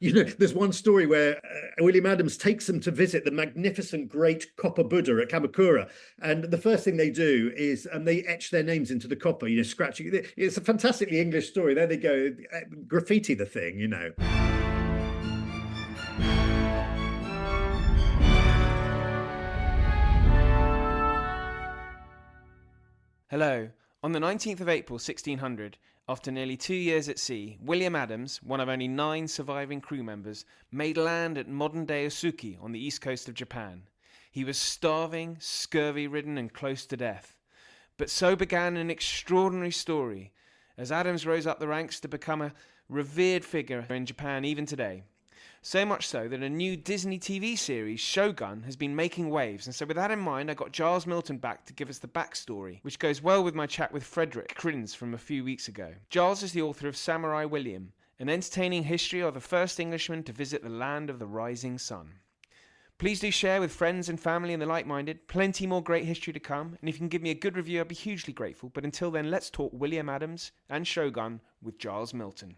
There's one story where William Adams takes them to visit the magnificent great copper Buddha at Kamakura. And the first thing they do is they etch their names into the copper, scratching. It's a fantastically English story. There they go, graffiti the thing. Hello. On the 19th of April 1600, after nearly 2 years at sea, William Adams, one of only 9 surviving crew members, made land at modern-day Usuki on the east coast of Japan. He was starving, scurvy-ridden and close to death. But so began an extraordinary story, as Adams rose up the ranks to become a revered figure in Japan even today. So much so that a new Disney TV series, Shogun, has been making waves. And so with that in mind, I got Giles Milton back to give us the backstory, which goes well with my chat with Frederick Crins from a few weeks ago. Giles is the author of Samurai William, an entertaining history of the first Englishman to visit the land of the rising sun. Please do share with friends and family and the like-minded. Plenty more great history to come. And if you can give me a good review, I'd be hugely grateful. But until then, let's talk William Adams and Shogun with Giles Milton.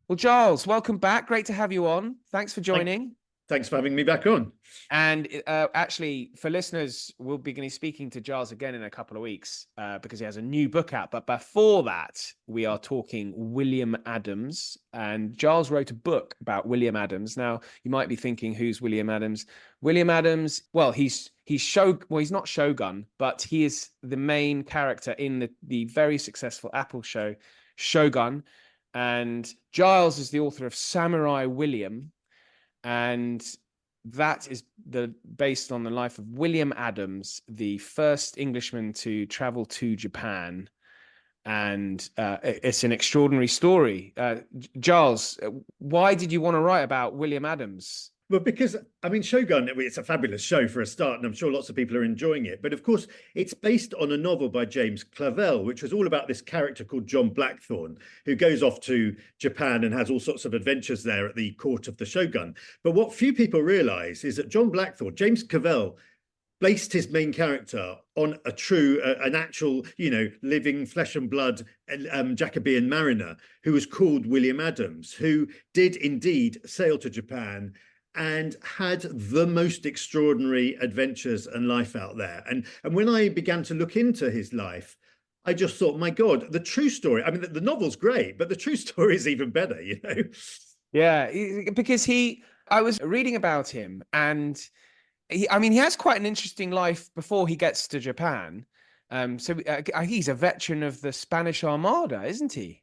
Well, Giles, welcome back. Great to have you on. Thanks for joining. Thanks for having me back on. And actually, for listeners, we'll be speaking to Giles again in a couple of weeks because he has a new book out. But before that, we are talking William Adams. And Giles wrote a book about William Adams. Now, you might be thinking, who's William Adams? William Adams, well, he's not Shogun, but he is the main character in the very successful Apple show, Shogun. And Giles is the author of Samurai William, and that is based on the life of William Adams, the first Englishman to travel to Japan. And it's an extraordinary story. Giles, why did you want to write about William Adams? Well, because, Shogun, it's a fabulous show for a start, and I'm sure lots of people are enjoying it. But of course, it's based on a novel by James Clavell, which was all about this character called John Blackthorne, who goes off to Japan and has all sorts of adventures there at the court of the Shogun. But what few people realize is that John Blackthorne, James Clavell, based his main character on an actual, living flesh and blood Jacobean mariner who was called William Adams, who did indeed sail to Japan and had the most extraordinary adventures and life out there. And when I began to look into his life, I just thought, my God, the true story, the novel's great, but the true story is even better, Yeah, because I was reading about him, and he has quite an interesting life before he gets to Japan. So he's a veteran of the Spanish Armada, isn't he?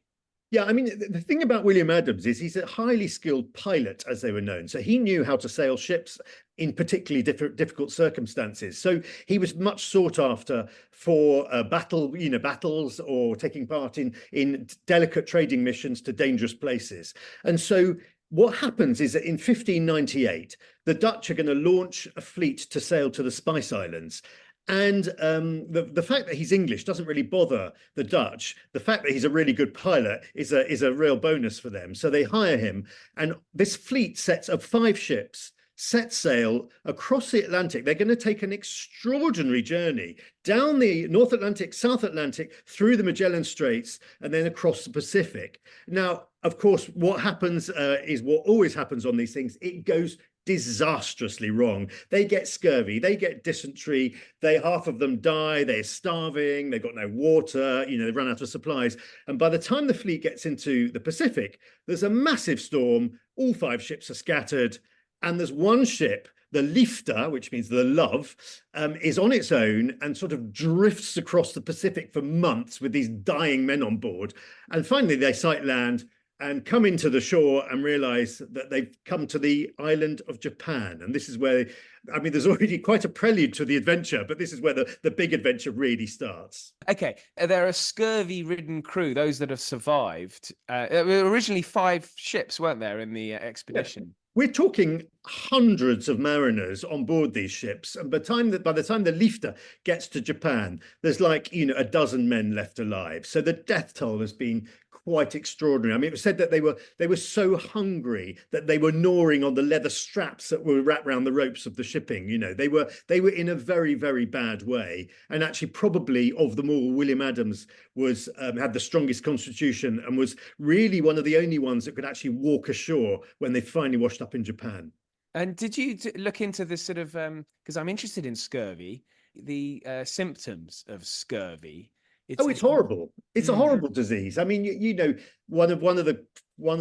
Yeah, the thing about William Adams is he's a highly skilled pilot, as they were known. So he knew how to sail ships in particularly difficult circumstances. So he was much sought after for battles or taking part in delicate trading missions to dangerous places. And so what happens is that in 1598, the Dutch are going to launch a fleet to sail to the Spice Islands. And the fact that he's English doesn't really bother the Dutch. The fact that he's a really good pilot is a real bonus for them. So they hire him. And this fleet of 5 ships set sail across the Atlantic. They're going to take an extraordinary journey down the North Atlantic, South Atlantic, through the Magellan Straits, and then across the Pacific. Now, of course, what happens is what always happens on these things. It goes disastrously wrong. They get scurvy, they get dysentery, half of them die, they're starving, they've got no water, they've run out of supplies. And by the time the fleet gets into the Pacific, there's a massive storm, all 5 ships are scattered, and there's one ship, the Liefde, which means the Love, is on its own and sort of drifts across the Pacific for months with these dying men on board. And finally they sight land and come into the shore and realize that they've come to the island of Japan. And this is where, there's already quite a prelude to the adventure, but this is where the big adventure really starts. Okay, there are scurvy-ridden crew, those that have survived. There were originally 5 ships, weren't there, in the expedition? We're talking hundreds of mariners on board these ships, and by the time the Lifter gets to Japan, there's like a dozen men left alive. So the death toll has been quite extraordinary. I mean, it was said that they were so hungry that they were gnawing on the leather straps that were wrapped around the ropes of the shipping. They were in a very, very bad way. And actually, probably of them all, William Adams was had the strongest constitution and was really one of the only ones that could actually walk ashore when they finally washed up in Japan. And did you look into this sort of because I'm interested in scurvy, the symptoms of scurvy? It's horrible. It's a Mm. horrible disease. I mean, one of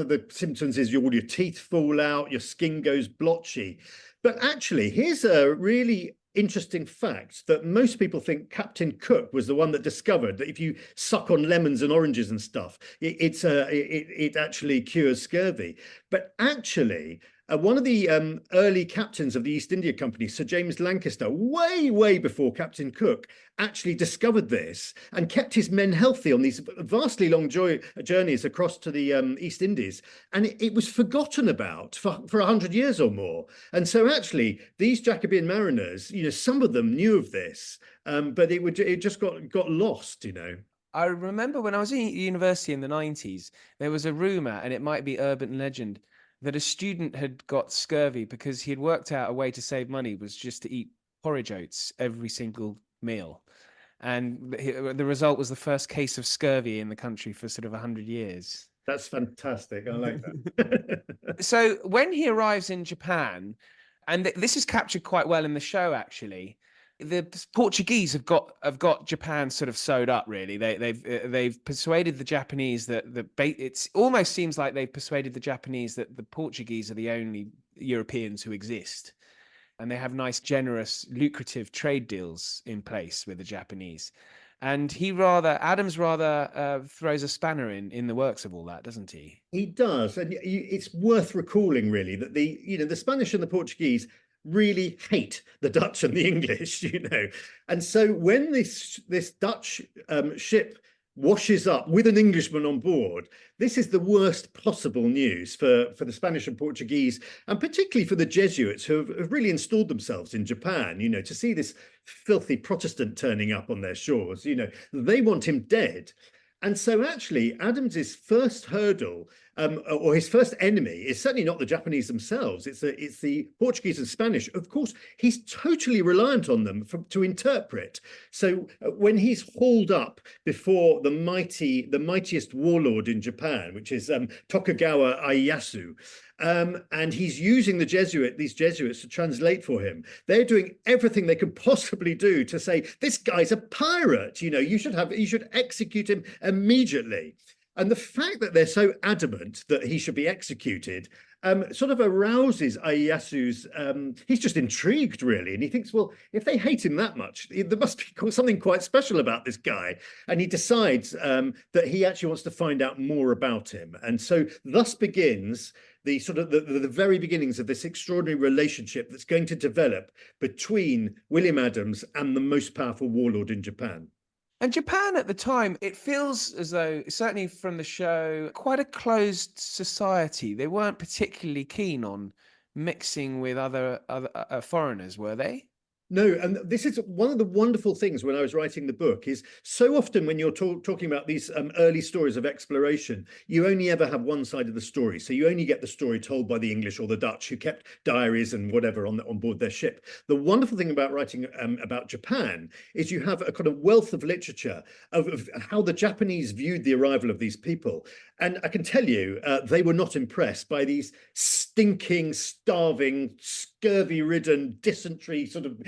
the symptoms is all your teeth fall out, your skin goes blotchy. But actually, here's a really interesting fact that most people think Captain Cook was the one that discovered that if you suck on lemons and oranges and stuff, it actually cures scurvy. But actually, one of the early captains of the East India Company, Sir James Lancaster, way before Captain Cook, actually discovered this and kept his men healthy on these vastly long journeys across to the East Indies. And it was forgotten about for 100 years or more. And so actually, these Jacobean mariners, some of them knew of this, but it just got lost. I remember when I was in university in the 90s, there was a rumor, and it might be urban legend, that a student had got scurvy because he had worked out a way to save money was just to eat porridge oats every single meal. And the result was the first case of scurvy in the country for sort of 100 years. That's fantastic. I like that. So when he arrives in Japan, and this is captured quite well in the show, actually, the Portuguese have got Japan sort of sewed up. Really, they've persuaded the Japanese that it almost seems like they've persuaded the Japanese that the Portuguese are the only Europeans who exist, and they have nice, generous, lucrative trade deals in place with the Japanese. And Adams rather throws a spanner in the works of all that, doesn't he? He does, and it's worth recalling really that the Spanish and the Portuguese really hate the Dutch and the English, and so when this Dutch ship washes up with an Englishman on board, this is the worst possible news for the Spanish and Portuguese, and particularly for the Jesuits who have really installed themselves in Japan. To see this filthy Protestant turning up on their shores, they want him dead. And so actually Adams's first hurdle or his first enemy is certainly not the Japanese themselves. It's the Portuguese and Spanish. Of course, he's totally reliant on them to interpret. So when he's hauled up before the mightiest warlord in Japan, which is Tokugawa Ieyasu, and he's using these Jesuits to translate for him. They're doing everything they can possibly do to say, this guy's a pirate, you should execute him immediately. And the fact that they're so adamant that he should be executed sort of arouses Ieyasu's, he's just intrigued really. And he thinks, well, if they hate him that much, there must be something quite special about this guy. And he decides that he actually wants to find out more about him. And so thus begins the sort of the very beginnings of this extraordinary relationship that's going to develop between William Adams and the most powerful warlord in Japan. And Japan at the time, it feels as though, certainly from the show, quite a closed society. They weren't particularly keen on mixing with other foreigners, were they? No, and this is one of the wonderful things when I was writing the book is so often when you're talking about these early stories of exploration, you only ever have one side of the story. So you only get the story told by the English or the Dutch who kept diaries and whatever on board their ship. The wonderful thing about writing about Japan is you have a kind of wealth of literature of how the Japanese viewed the arrival of these people. And I can tell you, they were not impressed by these stinking, starving, scurvy-ridden, dysentery, sort of,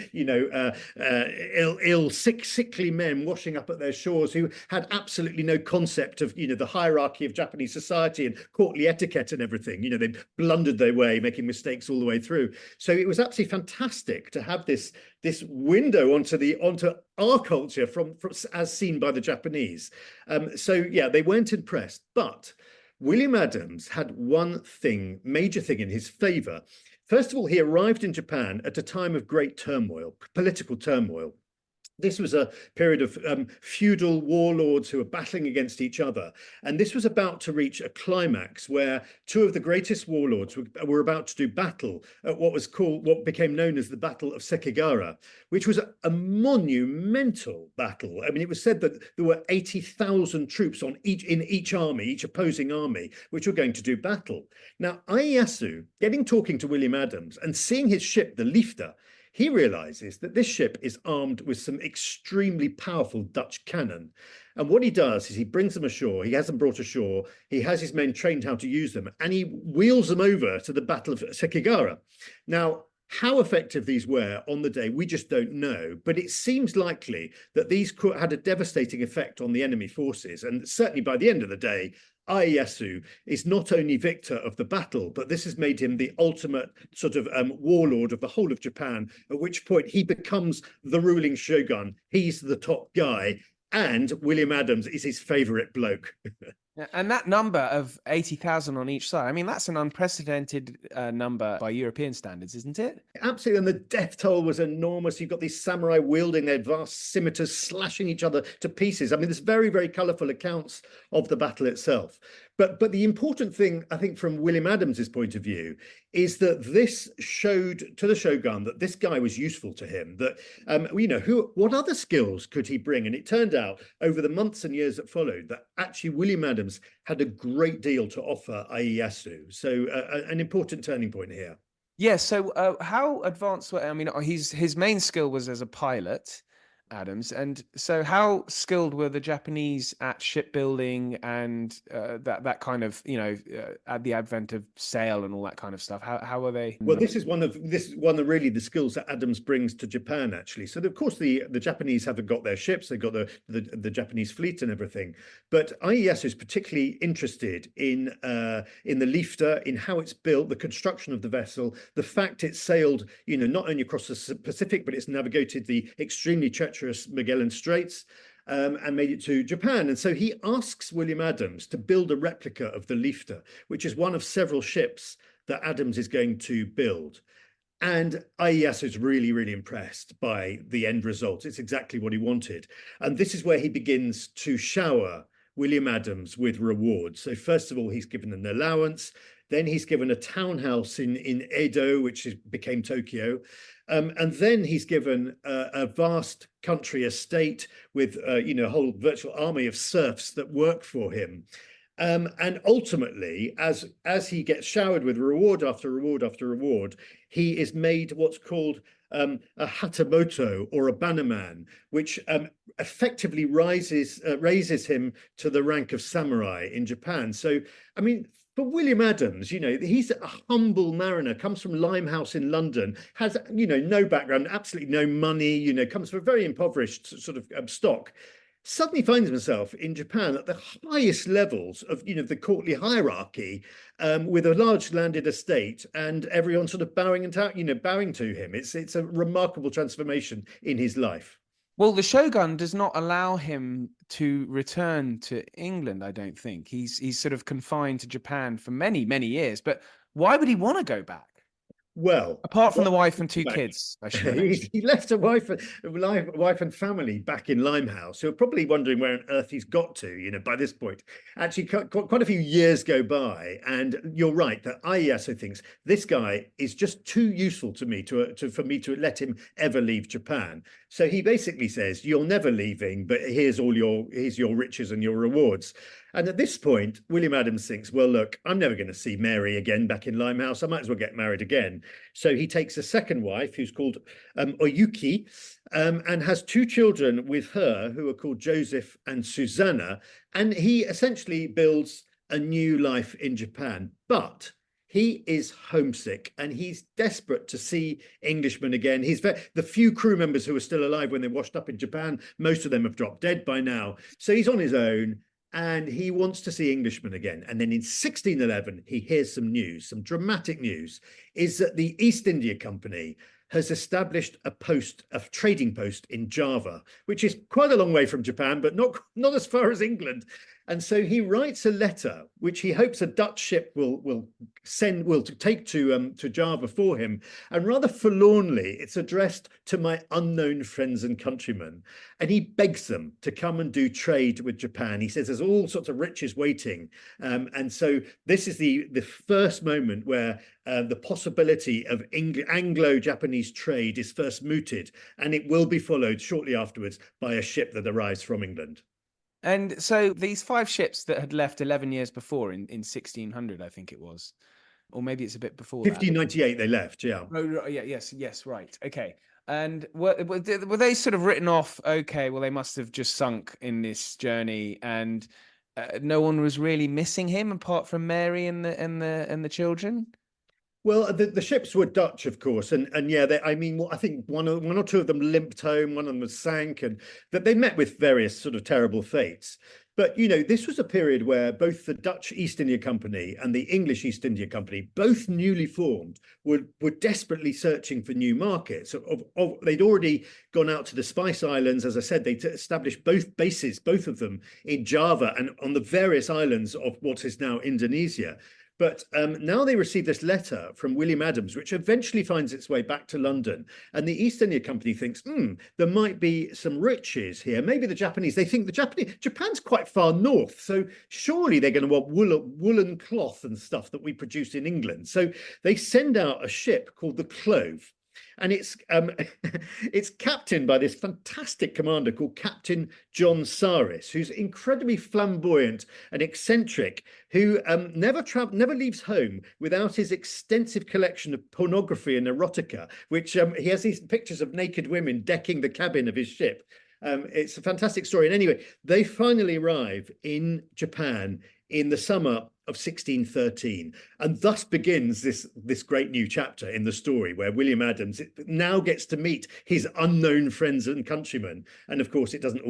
sickly men washing up at their shores who had absolutely no concept of, the hierarchy of Japanese society and courtly etiquette and everything. They blundered their way, making mistakes all the way through. So it was absolutely fantastic to have this window onto our culture from as seen by the Japanese. So yeah, they weren't impressed. But William Adams had one major thing in his favor. First of all, he arrived in Japan at a time of great turmoil, political turmoil. This was a period of feudal warlords who were battling against each other. And this was about to reach a climax where two of the greatest warlords were about to do battle at what became known as the Battle of Sekigahara, which was a monumental battle. I mean, it was said that there were 80,000 troops in each army, each opposing army, which were going to do battle. Now, Ieyasu, talking to William Adams and seeing his ship, the Liefde, he realizes that this ship is armed with some extremely powerful Dutch cannon. And what he does is he brings them ashore. He has them brought ashore. He has his men trained how to use them, and he wheels them over to the Battle of Sekigahara. Now, how effective these were on the day, we just don't know. But it seems likely that these had a devastating effect on the enemy forces. And certainly by the end of the day, Ieyasu is not only victor of the battle, but this has made him the ultimate sort of warlord of the whole of Japan, at which point he becomes the ruling shogun. He's the top guy, and William Adams is his favorite bloke. And that number of 80,000 on each side, I mean, that's an unprecedented number by European standards, isn't it? Absolutely. And the death toll was enormous. You've got these samurai wielding their vast scimitars, slashing each other to pieces. I mean, there's very, very colourful accounts of the battle itself. But the important thing, I think, from William Adams's point of view, is that this showed to the shogun that this guy was useful to him. That what other skills could he bring? And it turned out over the months and years that followed that actually William Adams had a great deal to offer Ieyasu. So an important turning point here. Yeah. So how advanced? I mean, his main skill was as a pilot, Adams. And so how skilled were the Japanese at shipbuilding and that kind of, at the advent of sail and all that kind of stuff? How were they? Well, this is one of really the skills that Adams brings to Japan, actually. So of course the Japanese haven't got their ships, they've got the Japanese fleet and everything. But Ieyasu is particularly interested in the Liefde, in how it's built, the construction of the vessel, the fact it sailed, not only across the Pacific, but it's navigated the extremely treacherous Magellan Straits and made it to Japan. And so he asks William Adams to build a replica of the Liefde, which is one of several ships that Adams is going to build. And Ieyasu is really, really impressed by the end result. It's exactly what he wanted. And this is where he begins to shower William Adams with rewards. So first of all, he's given an allowance. Then he's given a townhouse in Edo, which became Tokyo. And then he's given a vast country estate with, a whole virtual army of serfs that work for him. And ultimately, as he gets showered with reward after reward after reward, he is made what's called a hatamoto, or a bannerman, which effectively raises him to the rank of samurai in Japan. So, I mean, for William Adams, he's a humble mariner, comes from Limehouse in London, has, no background, absolutely no money, comes from a very impoverished sort of stock, suddenly finds himself in Japan at the highest levels of, the courtly hierarchy, with a large landed estate and everyone sort of bowing to him. It's a remarkable transformation in his life. Well, the shogun does not allow him to return to England, I don't think. He's sort of confined to Japan for many, many years. But why would he want to go back? Well, apart from the wife and two kids, I should mention. He left a wife and family back in Limehouse, who are probably wondering where on earth he's got to, by this point. Actually, quite a few years go by, and you're right that Ieyasu thinks this guy is just too useful to me for me to let him ever leave Japan. So he basically says, "You're never leaving, but here's your riches and your rewards." And at this point, William Adams thinks, well, look, I'm never going to see Mary again back in Limehouse. I might as well get married again. So he takes a second wife, who's called Oyuki, and has two children with her, who are called Joseph and Susanna. And he essentially builds a new life in Japan. But he is homesick and he's desperate to see Englishmen again. The few crew members who are still alive when they washed up in Japan, most of them have dropped dead by now. So he's on his own. And he wants to see Englishmen again. And then in 1611, he hears some news, some dramatic news, is that the East India Company has established a trading post in Java, which is quite a long way from Japan, but not as far as England. And so he writes a letter, which he hopes a Dutch ship will take to Java for him. And rather forlornly, it's addressed to my unknown friends and countrymen. And he begs them to come and do trade with Japan. He says there's all sorts of riches waiting. And so this is the first moment where the possibility of Anglo-Japanese trade is first mooted, and it will be followed shortly afterwards by a ship that arrives from England. And so these 5 ships that had left 11 years before in 1600, I think it was, or maybe it's a bit before that. 1598 they left, yeah. Oh, yeah, yes, right. Okay. And were they sort of written off? Okay, well, they must have just sunk in this journey, and no one was really missing him apart from Mary and the children. Well, the ships were Dutch, of course, and yeah, I think one or two of them limped home, one of them was sank, and that they met with various sort of terrible fates. But this was a period where both the Dutch East India Company and the English East India Company, both newly formed, were desperately searching for new markets. They'd already gone out to the Spice Islands, as I said. They established both of them, in Java and on the various islands of what is now Indonesia. But now they receive this letter from William Adams, which eventually finds its way back to London. And the East India Company thinks, there might be some riches here. Maybe they think Japan's quite far north. So surely they're going to want woolen cloth and stuff that we produce in England. So they send out a ship called the Clove. And it's captained by this fantastic commander called Captain John Saris, who's incredibly flamboyant and eccentric, who never leaves home without his extensive collection of pornography and erotica, which he has these pictures of naked women decking the cabin of his ship. It's a fantastic story. And anyway, they finally arrive in Japan in the summer of 1613, and thus begins this great new chapter in the story, where William Adams now gets to meet his unknown friends and countrymen, and of course it doesn't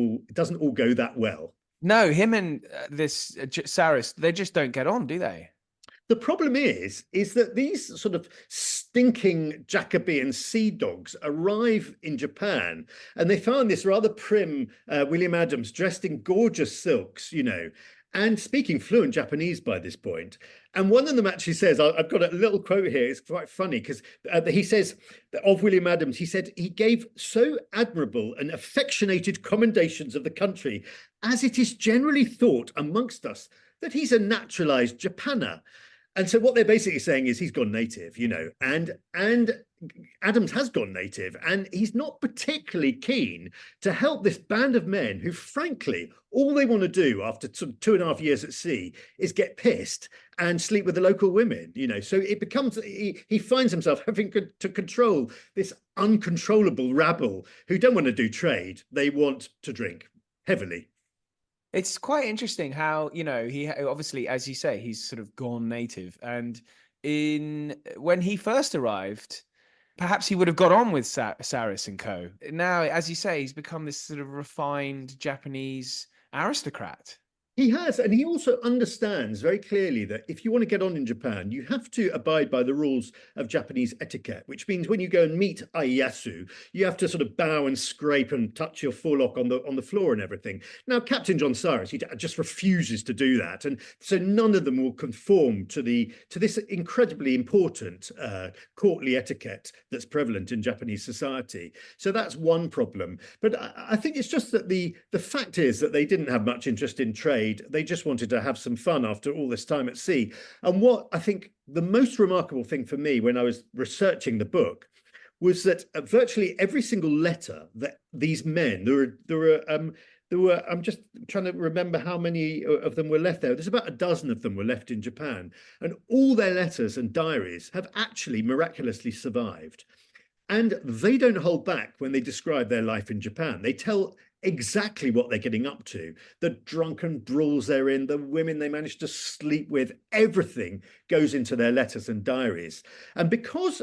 all go that well. No, him and this Saris, they just don't get on, do they? The problem is that these sort of stinking Jacobean sea dogs arrive in Japan, and they find this rather prim William Adams dressed in gorgeous silks, and speaking fluent Japanese by this point. And one of them actually says, I've got a little quote here, it's quite funny, because he says of William Adams, he said, he gave so admirable and affectionated commendations of the country, as it is generally thought amongst us that he's a naturalized Japaner. And so what they're basically saying is he's gone native, and Adams has gone native, and he's not particularly keen to help this band of men who, frankly, all they want to do after 2.5 years at sea is get pissed and sleep with the local women, So it becomes, he finds himself having to control this uncontrollable rabble who don't want to do trade. They want to drink heavily. It's quite interesting how, he obviously, as you say, he's sort of gone native. And when he first arrived, perhaps he would have got on with Saris and co. Now, as you say, he's become this sort of refined Japanese aristocrat. He has, and he also understands very clearly that if you want to get on in Japan, you have to abide by the rules of Japanese etiquette, which means when you go and meet Ieyasu, you have to sort of bow and scrape and touch your forelock on the floor and everything. Now, Captain John Saris, he just refuses to do that, and so none of them will conform to this incredibly important courtly etiquette that's prevalent in Japanese society. So that's one problem. But I think it's just that the fact is that they didn't have much interest in trade. They just wanted to have some fun after all this time at sea. And what I think the most remarkable thing for me when I was researching the book was that virtually every single letter that these men, there were, I'm just trying to remember how many of them were left there. There's about a dozen of them were left in Japan, and all their letters and diaries have actually miraculously survived. And they don't hold back when they describe their life in Japan. They tell exactly what they're getting up to, the drunken brawls they're in, the women they manage to sleep with, everything goes into their letters and diaries. And because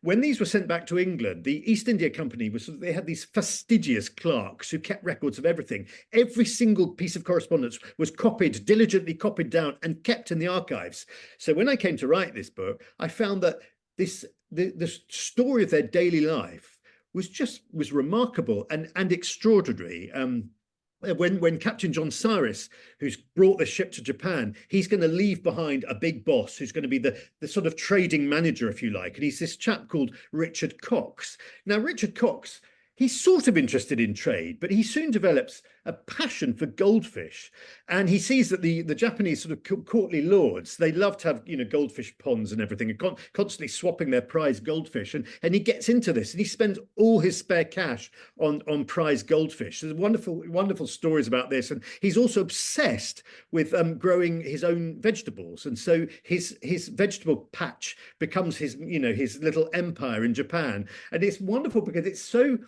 when these were sent back to England, the East India Company they had these fastidious clerks who kept records of everything. Every single piece of correspondence was diligently copied down and kept in the archives. So when I came to write this book, I found that the story of their daily life was remarkable and extraordinary. when Captain John Cyrus, who's brought the ship to Japan, he's going to leave behind a big boss who's going to be the sort of trading manager, if you like. And he's this chap called Richard Cox. Now, Richard Cox, he's sort of interested in trade, but he soon develops a passion for goldfish. And he sees that the Japanese sort of courtly lords, they love to have, goldfish ponds and everything, and constantly swapping their prize goldfish. And he gets into this, and he spends all his spare cash on prize goldfish. There's wonderful, wonderful stories about this. And he's also obsessed with growing his own vegetables. And so his vegetable patch becomes his little empire in Japan. And it's wonderful because it's so...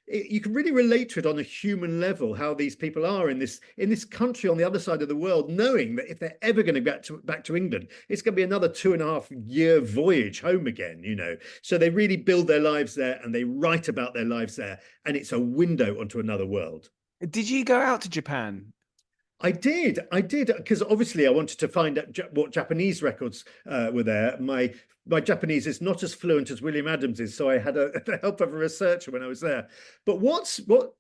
you can really relate to it on a human level, how these people are in this country on the other side of the world, knowing that if they're ever going to get back to England, it's going to be another 2.5-year voyage home again, So they really build their lives there, and they write about their lives there, and it's a window onto another world. Did you go out to Japan? I did, because obviously I wanted to find out what Japanese records were there. My Japanese is not as fluent as William Adams is, so I had the help of a researcher when I was there. But what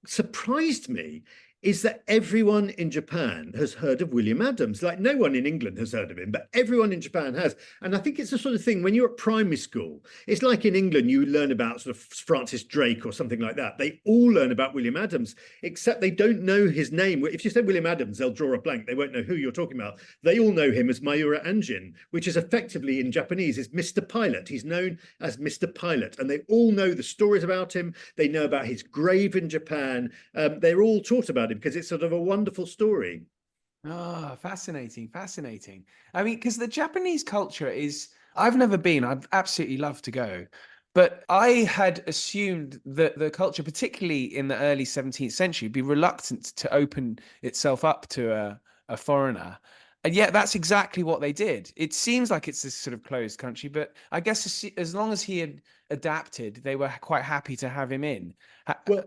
surprised me is that everyone in Japan has heard of William Adams. Like, no one in England has heard of him, but everyone in Japan has. And I think it's the sort of thing, when you're at primary school, it's like in England, you learn about sort of Francis Drake or something like that. They all learn about William Adams, except they don't know his name. If you say William Adams, they'll draw a blank. They won't know who you're talking about. They all know him as Mayura Anjin, which is effectively in Japanese is Mr. Pilot. He's known as Mr. Pilot, and they all know the stories about him. They know about his grave in Japan. They're all taught about him because it's sort of a wonderful story. Oh, fascinating. I mean, because the Japanese culture is, I've never been, I'd absolutely love to go. But I had assumed that the culture, particularly in the early 17th century, would be reluctant to open itself up to a foreigner. And yet that's exactly what they did. It seems like it's this sort of closed country, but I guess as long as he had adapted, they were quite happy to have him in.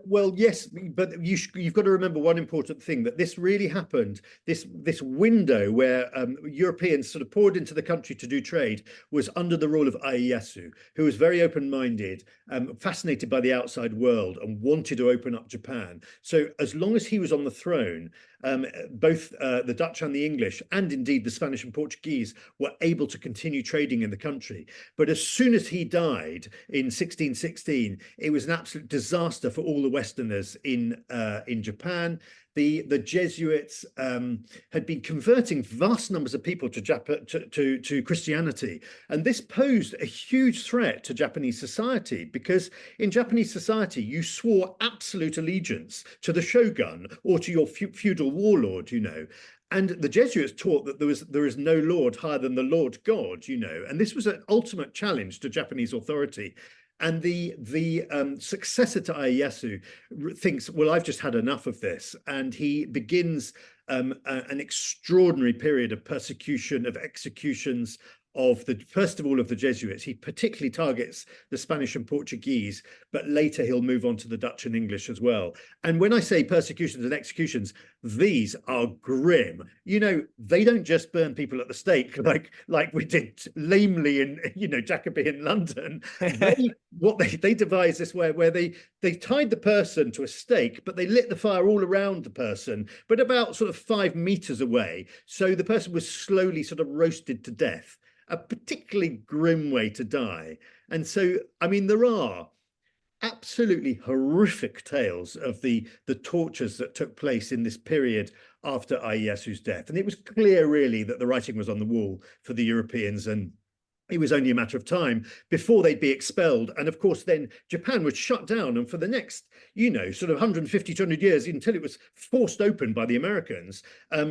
Well, yes, but you've got to remember one important thing, that this really happened. This window where Europeans sort of poured into the country to do trade was under the rule of Ieyasu, who was very open-minded, fascinated by the outside world, and wanted to open up Japan. So as long as he was on the throne, both the Dutch and the English, and indeed the Spanish and Portuguese, were able to continue trading in the country. But as soon as he died in 1616, it was an absolute disaster for all the Westerners in Japan. The Jesuits had been converting vast numbers of people to Christianity, and this posed a huge threat to Japanese society, because in Japanese society you swore absolute allegiance to the shogun or to your feudal warlord, And the Jesuits taught that there is no lord higher than the Lord God, and this was an ultimate challenge to Japanese authority. And the successor to Ieyasu thinks, well, I've just had enough of this. And he begins an extraordinary period of persecution, of executions, first of all, of the Jesuits. He particularly targets the Spanish and Portuguese, but later he'll move on to the Dutch and English as well. And when I say persecutions and executions, these are grim. They don't just burn people at the stake like we did lamely in, Jacobean London. They devised this way where they tied the person to a stake, but they lit the fire all around the person, but about sort of 5 meters away. So the person was slowly sort of roasted to death. A particularly grim way to die. And so, I mean, there are absolutely horrific tales of the tortures that took place in this period after Ieyasu's death. And it was clear, really, that the writing was on the wall for the Europeans, and it was only a matter of time before they'd be expelled. And of course, then Japan would shut down. And for the next, sort of 150, 200 years, until it was forced open by the Americans,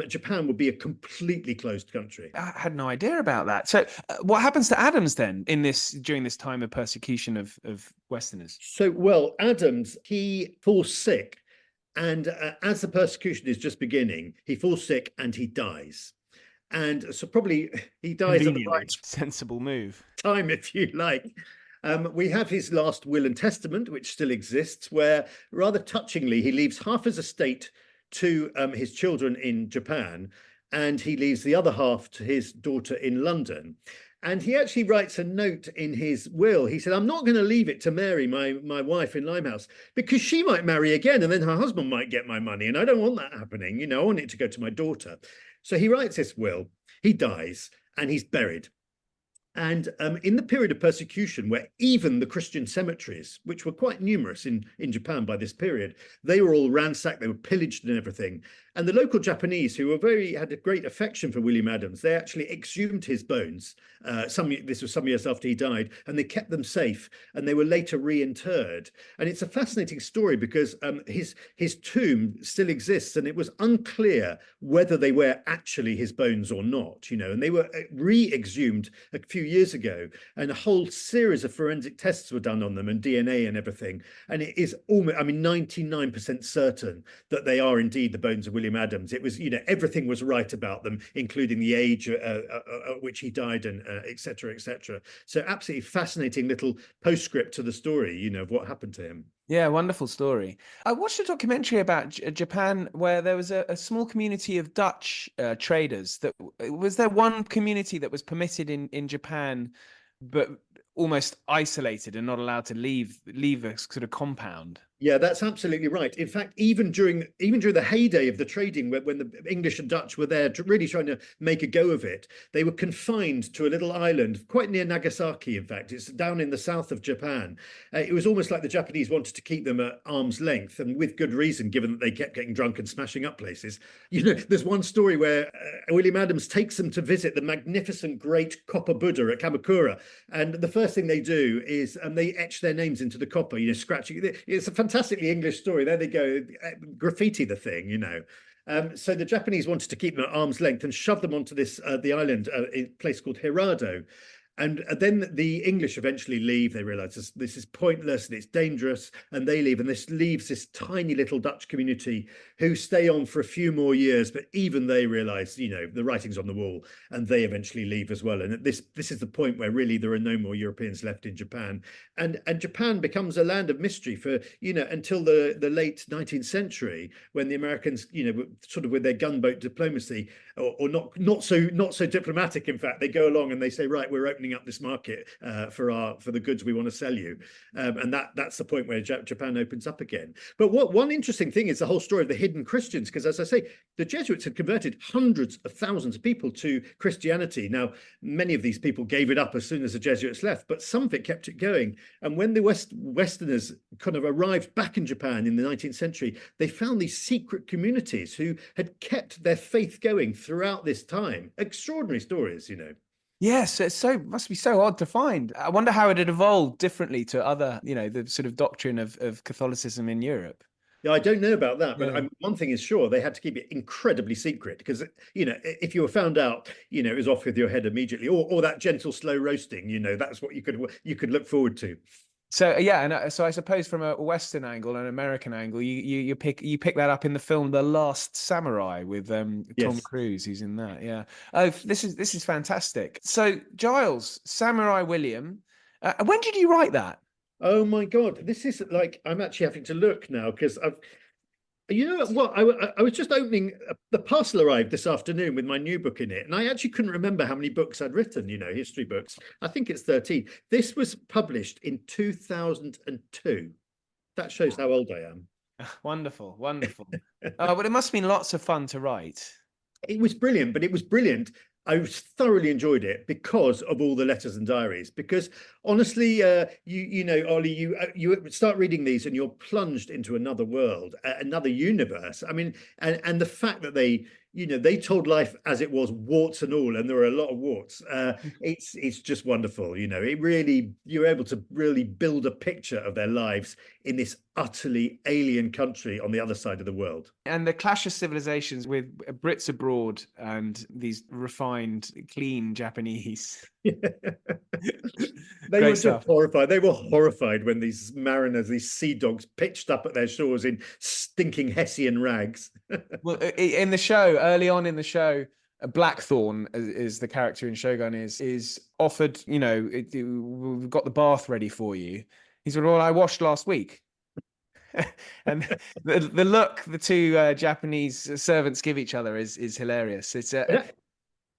Japan would be a completely closed country. I had no idea about that. So what happens to Adams then during this time of persecution of Westerners? So, well, Adams, he falls sick. And as the persecution is just beginning, he falls sick and he dies. And so probably he dies at the right sensible move time, if you like. We have his last will and testament, which still exists, where rather touchingly, he leaves half his estate to his children in Japan, and he leaves the other half to his daughter in London. And he actually writes a note in his will. He said, I'm not going to leave it to Mary, my wife in Limehouse, because she might marry again and then her husband might get my money. And I don't want that happening. I want it to go to my daughter. So he writes this will, he dies, and he's buried. And in the period of persecution, where even the Christian cemeteries, which were quite numerous in Japan by this period, they were all ransacked, they were pillaged and everything. And the local Japanese, who had a great affection for William Adams, they actually exhumed his bones. This was some years after he died, and they kept them safe, and they were later reinterred. And it's a fascinating story because his tomb still exists, and it was unclear whether they were actually his bones or not. And they were re-exhumed a few years ago, and a whole series of forensic tests were done on them and DNA and everything. And it is almost, 99% certain that they are indeed the bones of William Adams. It was, everything was right about them, including the age at which he died and et cetera, et cetera. So absolutely fascinating little postscript to the story, of what happened to him. Yeah, wonderful story. I watched a documentary about Japan where there was a small community of Dutch traders. Was there one community that was permitted in Japan, but almost isolated and not allowed to leave a sort of compound? Yeah, that's absolutely right. In fact, even during the heyday of the trading, when the English and Dutch were there really trying to make a go of it, they were confined to a little island quite near Nagasaki. In fact, it's down in the south of Japan. It was almost like the Japanese wanted to keep them at arm's length, and with good reason, given that they kept getting drunk and smashing up places. There's one story where William Adams takes them to visit the magnificent great copper Buddha at Kamakura, and the first thing they do is they etch their names into the copper, scratching. It's a fantastically English story. There they go, graffiti the thing, So the Japanese wanted to keep them at arm's length and shove them onto the island, a place called Hirado. And then the English eventually leave. They realize this is pointless and it's dangerous, and they leave. And this leaves this tiny little Dutch community who stay on for a few more years. But even they realize, the writing's on the wall, and they eventually leave as well. And this is the point where really there are no more Europeans left in Japan. And Japan becomes a land of mystery for, until the late 19th century, when the Americans, sort of with their gunboat diplomacy, or not so diplomatic, in fact, they go along and they say, right, we're opening up this market for the goods we want to sell you, and that's the point where Japan opens up again. But one interesting thing is the whole story of the hidden Christians, because as I say, the Jesuits had converted hundreds of thousands of people to Christianity. Now, many of these people gave it up as soon as the Jesuits left, but some of it kept it going. And when the Westerners kind of arrived back in Japan in the 19th century, they found these secret communities who had kept their faith going throughout this time. Extraordinary stories, Yes, must be so odd to find. I wonder how it had evolved differently to other, the sort of doctrine of Catholicism in Europe. Yeah, I don't know about that, but Yeah. one thing is sure, they had to keep it incredibly secret because, if you were found out, it was off with your head immediately, or that gentle, slow roasting, that's what you could look forward to. So yeah, and so I suppose from a Western angle and an American angle, you pick that up in the film The Last Samurai with Tom Yes. Cruise, who's in that. Yeah. Oh, this is fantastic. So Giles, Samurai William, when did you write that? Oh my God, this is like, I'm actually having to look now because what? I was just opening, the parcel arrived this afternoon with my new book in it, and I actually couldn't remember how many books I'd written, history books. I think it's 13. This was published in 2002. That shows how old I am. Wonderful, wonderful. But it must have been lots of fun to write. It was brilliant, but it was brilliant. I thoroughly enjoyed it because of all the letters and diaries. Because honestly, Ollie, you start reading these and you're plunged into another world, another universe. I mean, and the fact that they told life as it was, warts and all, and there were a lot of warts. It's just wonderful. You're able to really build a picture of their lives in this utterly alien country on the other side of the world. And the clash of civilizations with Brits abroad and these refined, clean Japanese. They were just horrified. They were horrified when these mariners, these sea dogs, pitched up at their shores in stinking Hessian rags. Well, in the show, early on in the show, Blackthorn is the character in Shogun is offered, we've got the bath ready for you. He said, well, I washed last week. And the look the two Japanese servants give each other is hilarious. It's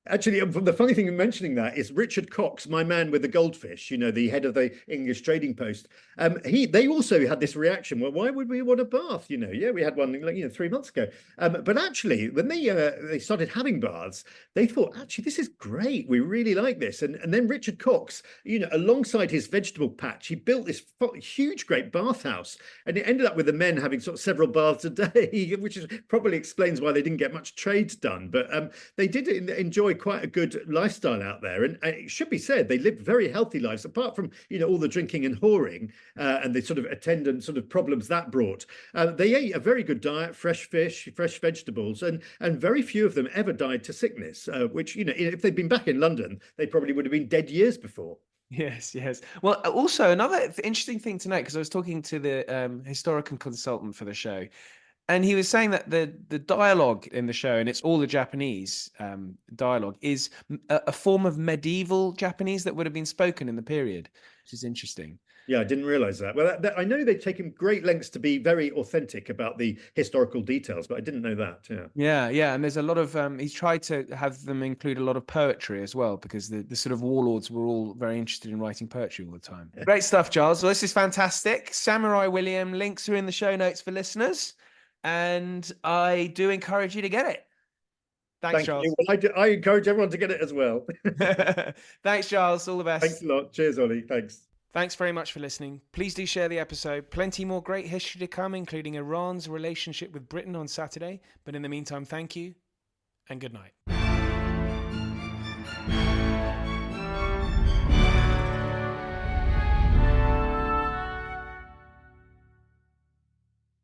Actually, the funny thing in mentioning that is Richard Cox, my man with the goldfish, the head of the English Trading Post. They also had this reaction. Well, why would we want a bath? Yeah, we had one, 3 months ago. But actually, when they started having baths, they thought, actually, this is great. We really like this. And then Richard Cox, alongside his vegetable patch, he built this huge, great bathhouse, and it ended up with the men having sort of several baths a day, which probably explains why they didn't get much trade done. But they did enjoy quite a good lifestyle out there, and it should be said they lived very healthy lives, apart from all the drinking and whoring and the sort of attendant sort of problems that brought. They ate a very good diet, fresh fish, fresh vegetables, and very few of them ever died to sickness, which if they'd been back in London, they probably would have been dead years before. Yes, yes. Well, also another interesting thing to note, because I was talking to the historical consultant for the show, and he was saying that the dialogue in the show, and it's all the Japanese dialogue, is a form of medieval Japanese that would have been spoken in the period, which is interesting. Yeah, I didn't realize that. Well, I know they've taken great lengths to be very authentic about the historical details, but I didn't know that. Yeah. And there's a lot of, he's tried to have them include a lot of poetry as well, because the sort of warlords were all very interested in writing poetry all the time. Great stuff, Giles. Well, this is fantastic. Samurai William, links are in the show notes for listeners, and I do encourage you to get it. Thanks, Giles. You. Well, I encourage everyone to get it as well. Thanks, Giles. All the best. Thanks a lot. Cheers, Ollie. Thanks. Thanks very much for listening. Please do share the episode. Plenty more great history to come, including Iran's relationship with Britain on Saturday. But in the meantime, thank you and good night.